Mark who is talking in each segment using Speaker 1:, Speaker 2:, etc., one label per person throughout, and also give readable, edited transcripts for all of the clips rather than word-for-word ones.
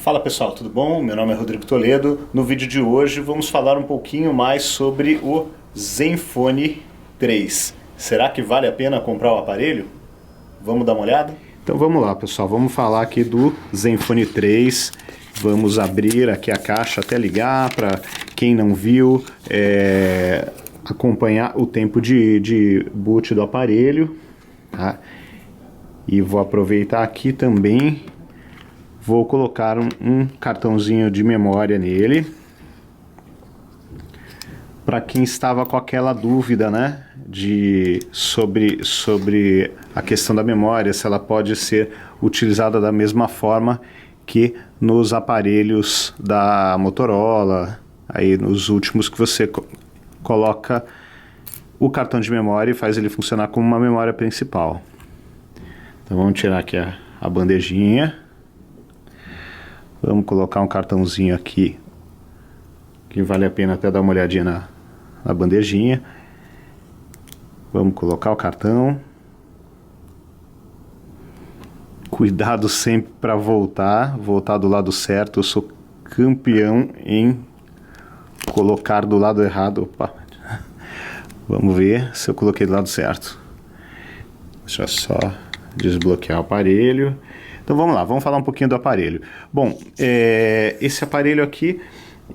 Speaker 1: Fala pessoal, tudo bom? Meu nome é Rodrigo Toledo. No vídeo de hoje vamos falar um pouquinho mais sobre o Zenfone 3. Será que vale a pena comprar o aparelho? Vamos dar uma olhada? Então vamos lá pessoal, vamos falar aqui do Zenfone 3. Vamos abrir aqui a caixa até ligar para quem não viu acompanhar o tempo de boot do aparelho, tá? E vou aproveitar aqui também, vou colocar um cartãozinho de memória nele, para quem estava com aquela dúvida, né, sobre a questão da memória, se ela pode ser utilizada da mesma forma que nos aparelhos da Motorola, aí nos últimos que você coloca o cartão de memória e faz ele funcionar como uma memória principal. Então vamos tirar aqui a bandejinha. Vamos colocar um cartãozinho aqui, que vale a pena até dar uma olhadinha na bandejinha. Vamos colocar o cartão. Cuidado sempre para voltar do lado certo. Eu sou campeão em colocar do lado errado. Opa. Vamos ver se eu coloquei do lado certo. Deixa eu só desbloquear o aparelho. Então vamos lá, vamos falar um pouquinho do aparelho. Bom, esse aparelho aqui,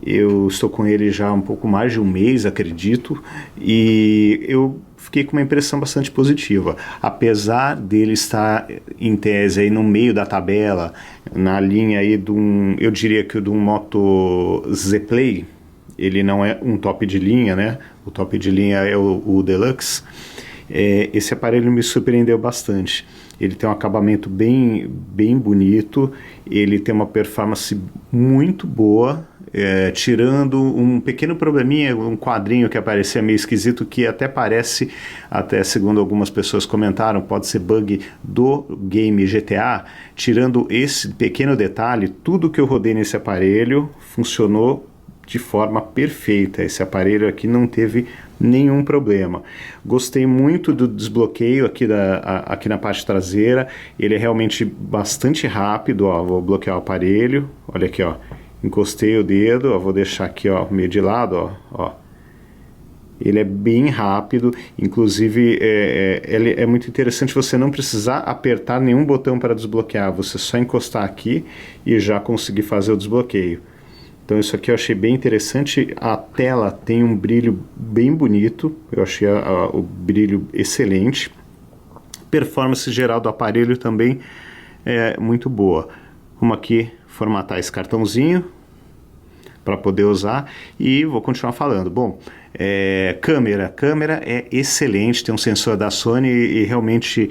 Speaker 1: eu estou com ele já há um pouco mais de um mês, acredito, e eu fiquei com uma impressão bastante positiva. Apesar dele estar em tese aí no meio da tabela, na linha aí eu diria que de um Moto Z Play, ele não é um top de linha, né? O top de linha é o Deluxe. Esse aparelho me surpreendeu bastante. Ele tem um acabamento bem bonito, ele tem uma performance muito boa, tirando um pequeno probleminha, um quadrinho que aparecia meio esquisito, que até parece, até segundo algumas pessoas comentaram, pode ser bug do game GTA. Tirando esse pequeno detalhe, tudo que eu rodei nesse aparelho funcionou de forma perfeita. Esse aparelho aqui não teve nenhum problema. Gostei muito do desbloqueio aqui na parte traseira. Ele é realmente bastante rápido, ó. Vou bloquear o aparelho. Olha aqui, ó. Encostei o dedo, ó. Vou deixar aqui, ó, meio de lado, ó. Ele é bem rápido, inclusive ele é muito interessante você não precisar apertar nenhum botão para desbloquear. Você só encostar aqui e já conseguir fazer o desbloqueio. Então isso aqui eu achei bem interessante. A tela tem um brilho bem bonito, eu achei o brilho excelente. Performance geral do aparelho também é muito boa. Vamos aqui formatar esse cartãozinho para poder usar e vou continuar falando. Bom, câmera é excelente, tem um sensor da Sony e realmente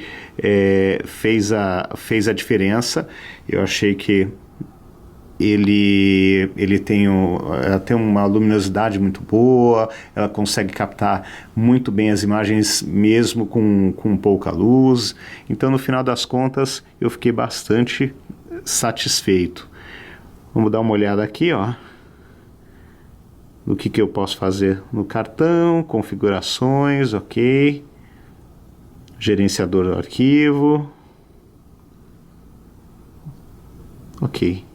Speaker 1: fez a diferença. Eu achei que ele tem ela tem uma luminosidade muito boa, ela consegue captar muito bem as imagens mesmo com pouca luz. Então no final das contas eu fiquei bastante satisfeito. Vamos dar uma olhada aqui, ó, no que eu posso fazer no cartão, configurações, ok, gerenciador do arquivo, ok.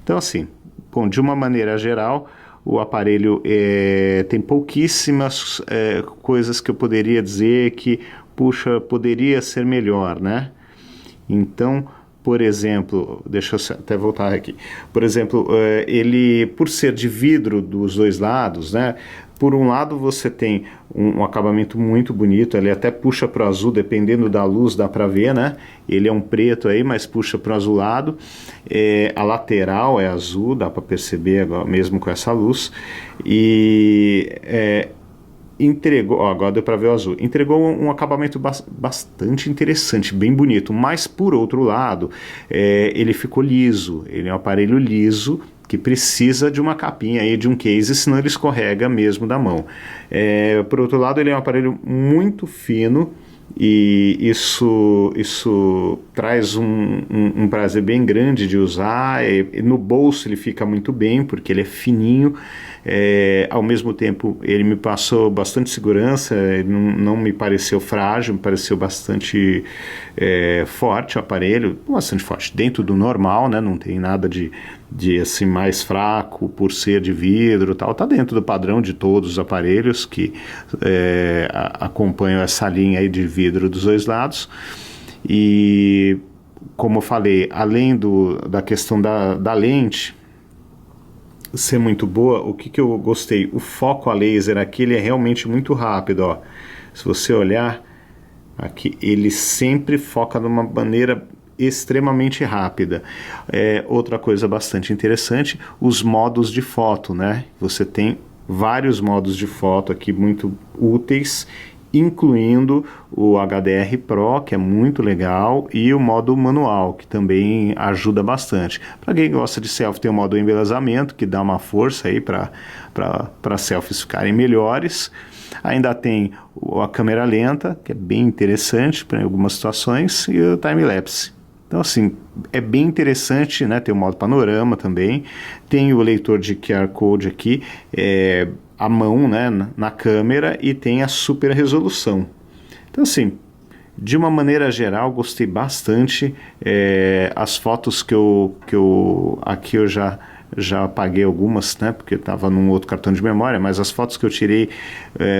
Speaker 1: Então assim, bom, de uma maneira geral, o aparelho tem pouquíssimas coisas que eu poderia dizer que, puxa, poderia ser melhor, né? Então, por exemplo, deixa eu até voltar aqui. Por exemplo, ele, por ser de vidro dos dois lados, né? Por um lado você tem um acabamento muito bonito, ele até puxa para o azul, dependendo da luz dá para ver, né? Ele é um preto aí, mas puxa para o azulado. A lateral é azul, dá para perceber agora, mesmo com essa luz. E entregou, ó, agora deu para ver o azul, entregou um acabamento bastante interessante, bem bonito, mas por outro lado, ele ficou liso, ele é um aparelho liso, que precisa de uma capinha aí, de um case, senão ele escorrega mesmo da mão. Por outro lado, ele é um aparelho muito fino, e isso traz um prazer bem grande de usar. No bolso ele fica muito bem, porque ele é fininho, Ao mesmo tempo ele me passou bastante segurança, não me pareceu frágil, me pareceu bastante forte o aparelho, bastante forte, dentro do normal, né? Não tem nada de assim mais fraco por ser de vidro e tal, está dentro do padrão de todos os aparelhos que acompanham essa linha aí de vidro dos dois lados. E como eu falei, além da questão da lente ser muito boa, o que eu gostei? O foco a laser aqui, ele é realmente muito rápido, ó. Se você olhar aqui, ele sempre foca de uma maneira extremamente rápida. Outra coisa bastante interessante, os modos de foto, né? Você tem vários modos de foto aqui muito úteis, incluindo o HDR Pro, que é muito legal, e o modo manual, que também ajuda bastante. Para quem gosta de selfie, tem o modo embelezamento, que dá uma força aí para selfies ficarem melhores. Ainda tem a câmera lenta, que é bem interessante para algumas situações, e o time-lapse. Então, assim, é bem interessante, né? Tem o modo panorama também, tem o leitor de QR Code aqui, à mão, né, na câmera, e tem a super resolução. Então, assim, de uma maneira geral, gostei bastante. As fotos que aqui eu já apaguei algumas, né, porque estava num outro cartão de memória, mas as fotos que eu tirei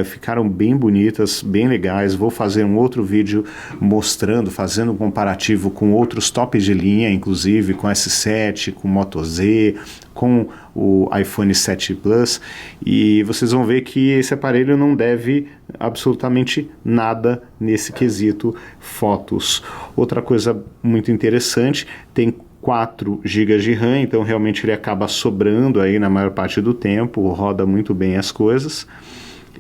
Speaker 1: ficaram bem bonitas, bem legais. Vou fazer um outro vídeo mostrando, fazendo um comparativo com outros tops de linha, inclusive com S7, com Moto Z, com o iPhone 7 Plus, e vocês vão ver que esse aparelho não deve absolutamente nada nesse quesito fotos. Outra coisa muito interessante, tem 4 GB de RAM, então realmente ele acaba sobrando aí na maior parte do tempo, roda muito bem as coisas.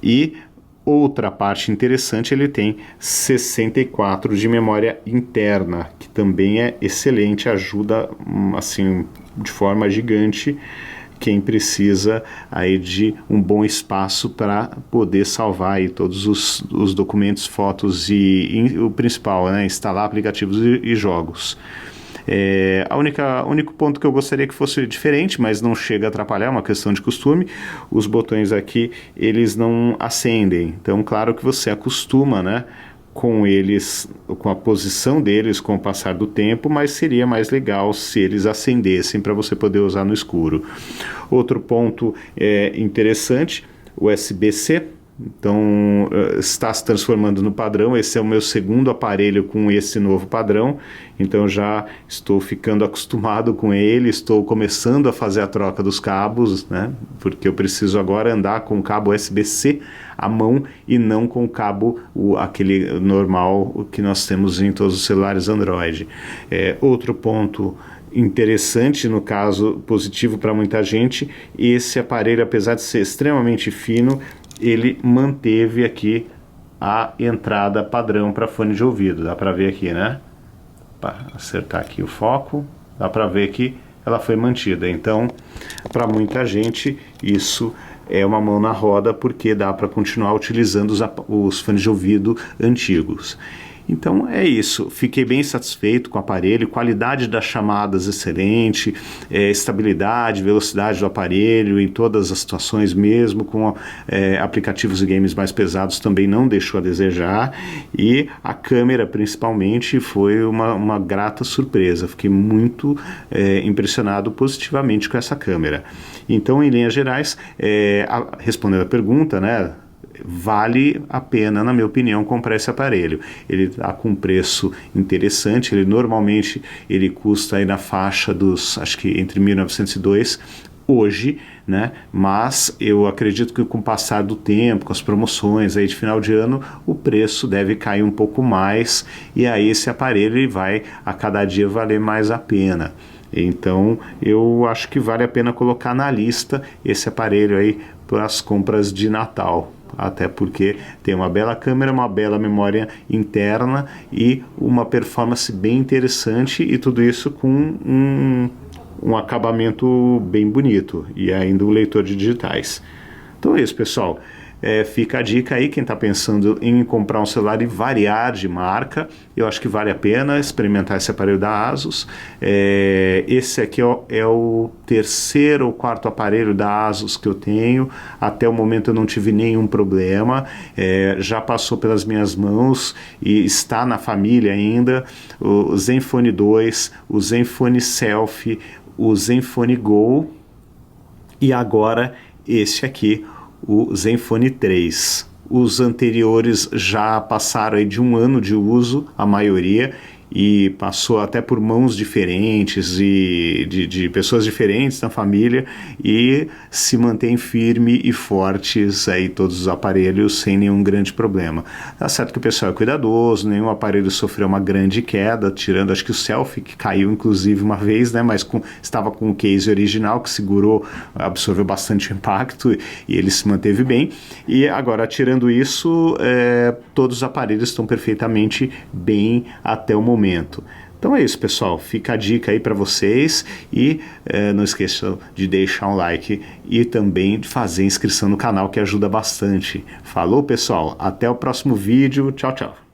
Speaker 1: E outra parte interessante, ele tem 64 de memória interna, que também é excelente, ajuda assim de forma gigante quem precisa aí de um bom espaço para poder salvar aí todos os documentos, fotos e o principal, né, instalar aplicativos e jogos. O único ponto que eu gostaria que fosse diferente, mas não chega a atrapalhar, é uma questão de costume, os botões aqui, eles não acendem. Então, claro que você acostuma, né, com eles, com a posição deles com o passar do tempo, mas seria mais legal se eles acendessem para você poder usar no escuro. Outro ponto interessante, USB-C. Então está se transformando no padrão. Esse é o meu segundo aparelho com esse novo padrão, então já estou ficando acostumado com ele, estou começando a fazer a troca dos cabos, né? Porque eu preciso agora andar com o cabo USB-C à mão e não com o cabo aquele normal que nós temos em todos os celulares Android. Outro ponto interessante, no caso positivo para muita gente, esse aparelho, apesar de ser extremamente fino, ele manteve aqui a entrada padrão para fone de ouvido. Dá para ver aqui, né? Para acertar aqui o foco, dá para ver que ela foi mantida. Então, para muita gente, isso é uma mão na roda, porque dá para continuar utilizando os fones de ouvido antigos. Então é isso, fiquei bem satisfeito com o aparelho, qualidade das chamadas excelente, estabilidade, velocidade do aparelho em todas as situações, mesmo com aplicativos e games mais pesados também não deixou a desejar, e a câmera principalmente foi uma grata surpresa, fiquei muito impressionado positivamente com essa câmera. Então, em linhas gerais, respondendo a pergunta, né, vale a pena, na minha opinião, comprar esse aparelho. Ele está com um preço interessante, normalmente ele custa aí na faixa dos, acho que entre 1.902 hoje, né? Mas eu acredito que com o passar do tempo, com as promoções aí de final de ano, o preço deve cair um pouco mais, e aí esse aparelho ele vai a cada dia valer mais a pena. Então eu acho que vale a pena colocar na lista esse aparelho aí para as compras de Natal. Até porque tem uma bela câmera, uma bela memória interna e uma performance bem interessante, e tudo isso com um acabamento bem bonito, e ainda um leitor de digitais. Então é isso, pessoal. fica a dica aí, quem está pensando em comprar um celular e variar de marca, eu acho que vale a pena experimentar esse aparelho da ASUS. Esse aqui é o terceiro ou quarto aparelho da ASUS que eu tenho. Até o momento eu não tive nenhum problema, já passou pelas minhas mãos e está na família ainda. O Zenfone 2, o Zenfone Selfie, o Zenfone Go e agora este aqui, o Zenfone 3. Os anteriores já passaram aí de 1 ano de uso, a maioria, e passou até por mãos diferentes e de pessoas diferentes na família, e se mantém firme e fortes aí todos os aparelhos sem nenhum grande problema. Tá certo que o pessoal é cuidadoso, nenhum aparelho sofreu uma grande queda, tirando acho que o Selfie, que caiu inclusive uma vez, né, mas estava com o case original que segurou, absorveu bastante impacto e ele se manteve bem. E agora, tirando isso, todos os aparelhos estão perfeitamente bem até o momento. Então é isso, pessoal, fica a dica aí para vocês e não esqueçam de deixar um like e também de fazer inscrição no canal, que ajuda bastante. Falou, pessoal, até o próximo vídeo, tchau, tchau.